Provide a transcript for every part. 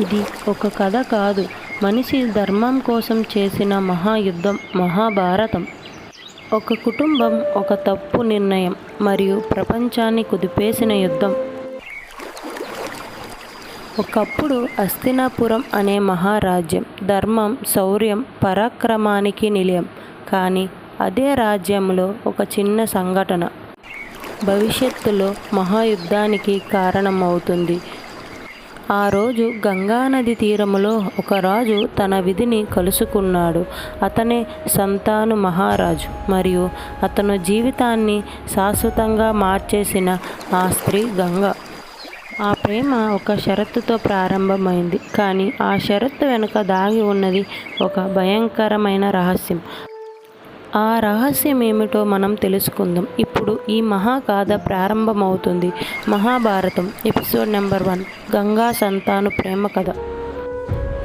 ఇది ఒక కథ కాదు, మనిషి ధర్మం కోసం చేసిన మహాయుద్ధం, మహాభారతం. ఒక కుటుంబం, ఒక తప్పు నిర్ణయం మరియు ప్రపంచాన్ని కుదిపేసిన యుద్ధం. ఒకప్పుడు హస్తినాపురం అనే మహారాజ్యం ధర్మం, శౌర్యం, పరాక్రమానికి నిలయం. కానీ అదే రాజ్యంలో ఒక చిన్న సంఘటన భవిష్యత్తులో మహాయుద్ధానికి కారణమవుతుంది. ఆ రోజు గంగానది తీరములో ఒక రాజు తన విధిని కలుసుకున్నాడు. అతనే సంతాను మహారాజు మరియు అతను జీవితాన్ని శాశ్వతంగా మార్చేసిన ఆ స్త్రీ గంగ. ఆ ప్రేమ ఒక షరతుతో ప్రారంభమైంది, కానీ ఆ షరతు వెనుక దాగి ఉన్నది ఒక భయంకరమైన రహస్యం. ఆ రహస్యం ఏమిటో మనం తెలుసుకుందాం. ఇప్పుడు ఈ మహాగాథ ప్రారంభమవుతుంది. మహాభారతం ఎపిసోడ్ నెంబర్ 1, గంగా సంతాను ప్రేమ కథ.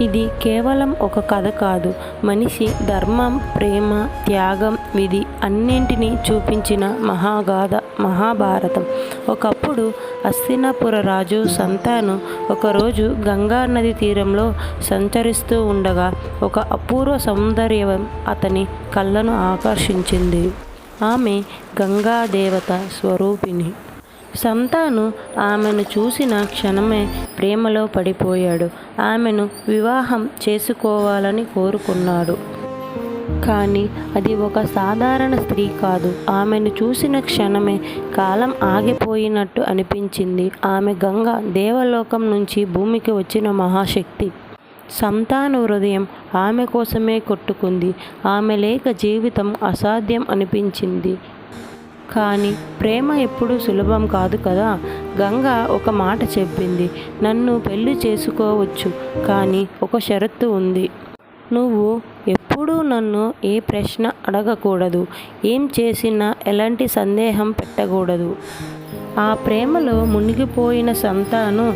ఇది కేవలం ఒక కథ కాదు, మనిషి ధర్మం, ప్రేమ, త్యాగం, విధి అన్నింటినీ చూపించిన మహాగాథ మహాభారతం. ఒకప్పుడు హస్తినాపుర రాజు సంతాను ఒకరోజు గంగా నది తీరంలో సంచరిస్తూ ఉండగా ఒక అపూర్వ సౌందర్యం అతని కళ్ళను ఆకర్షించింది. ఆమె గంగా దేవత స్వరూపిణి. సంతాను ఆమెను చూసిన క్షణమే ప్రేమలో పడిపోయాడు. ఆమెను వివాహం చేసుకోవాలని కోరుకున్నాడు. కానీ అది ఒక సాధారణ స్త్రీ కాదు. ఆమెను చూసిన క్షణమే కాలం ఆగిపోయినట్టు అనిపించింది. ఆమె గంగ, దేవలోకం నుంచి భూమికి వచ్చిన మహాశక్తి. సంతాను హృదయం ఆమె కోసమే కొట్టుకుంది. ఆమె లేక జీవితం అసాధ్యం అనిపించింది. కానీ ప్రేమ ఎప్పుడూ సులభం కాదు కదా. గంగ ఒక మాట చెప్పింది, నన్ను పెళ్లి చేసుకోవచ్చు, కానీ ఒక షరతు ఉంది. నువ్వు ఎప్పుడూ నన్ను ఏ ప్రశ్న అడగకూడదు, ఏం చేసినా ఎలాంటి సందేహం పెట్టకూడదు. ఆ ప్రేమలో మునిగిపోయిన సంతాను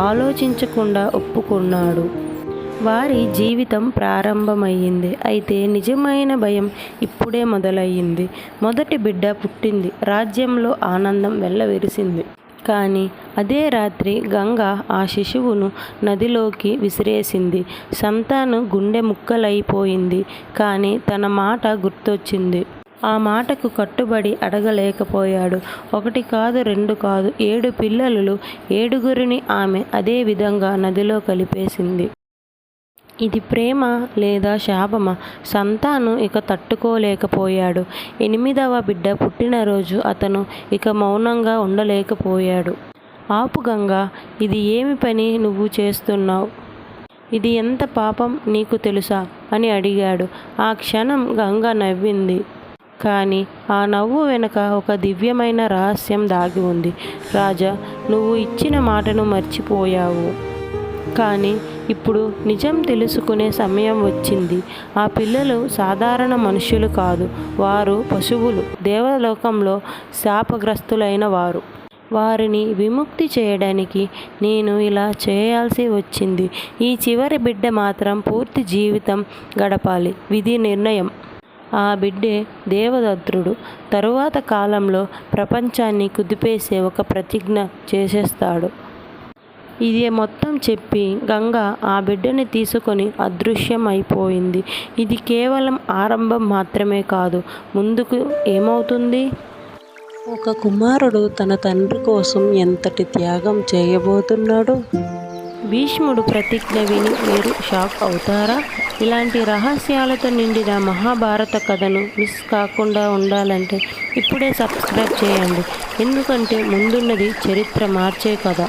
ఆలోచించకుండా ఒప్పుకున్నాడు. వారి జీవితం ప్రారంభమయ్యింది. అయితే నిజమైన భయం ఇప్పుడే మొదలయ్యింది. మొదటి బిడ్డ పుట్టింది. రాజ్యంలో ఆనందం వెల్లవిరిసింది. కానీ అదే రాత్రి గంగ ఆ శిశువును నదిలోకి విసిరేసింది. సంతాను గుండె ముక్కలైపోయింది. కానీ తన మాట గుర్తొచ్చింది. ఆ మాటకు కట్టుబడి అడగలేకపోయాడు. 1 కాదు, 2 కాదు, 7 పిల్లలు, 7గురిని ఆమె అదే విధంగా నదిలో కలిపేసింది. ఇది ప్రేమ లేదా శాపమా? సంతాను ఇక తట్టుకోలేకపోయాడు. 8వ బిడ్డ పుట్టినరోజు అతను ఇక మౌనంగా ఉండలేకపోయాడు. ఆపు గంగా, ఇది ఏమి పని నువ్వు చేస్తున్నావు? ఇది ఎంత పాపం నీకు తెలుసా అని అడిగాడు. ఆ క్షణం గంగ నవ్వింది. కానీ ఆ నవ్వు వెనుక ఒక దివ్యమైన రహస్యం దాగి ఉంది. రాజా, నువ్వు ఇచ్చిన మాటను మర్చిపోయావు. కానీ ఇప్పుడు నిజం తెలుసుకునే సమయం వచ్చింది. ఆ పిల్లలు సాధారణ మనుషులు కాదు, వారు పశువులు, దేవలోకంలో శాపగ్రస్తులైన వారు. వారిని విముక్తి చేయడానికి నేను ఇలా చేయాల్సి వచ్చింది. ఈ చివరి బిడ్డ మాత్రం పూర్తి జీవితం గడపాలి. విధి నిర్ణయం. ఆ బిడ్డే దేవదత్తుడు. తరువాత కాలంలో ప్రపంచాన్ని కుదిపేసే ఒక ప్రతిజ్ఞ చేసేస్తాడు. ఇది మొత్తం చెప్పి గంగ ఆ బిడ్డని తీసుకొని అదృశ్యం అయిపోయింది. ఇది కేవలం ఆరంభం మాత్రమే కాదు. ముందుకు ఏమవుతుంది? ఒక కుమారుడు తన తండ్రి కోసం ఎంతటి త్యాగం చేయబోతున్నాడు? భీష్ముడు ప్రతిజ్ఞ విని మీరు షాక్ అవుతారా? ఇలాంటి రహస్యాలతో నిండిన మహాభారత కథను మిస్ కాకుండా ఉండాలంటే ఇప్పుడే సబ్స్క్రైబ్ చేయండి. ఎందుకంటే ముందున్నది చరిత్ర మార్చే కథ.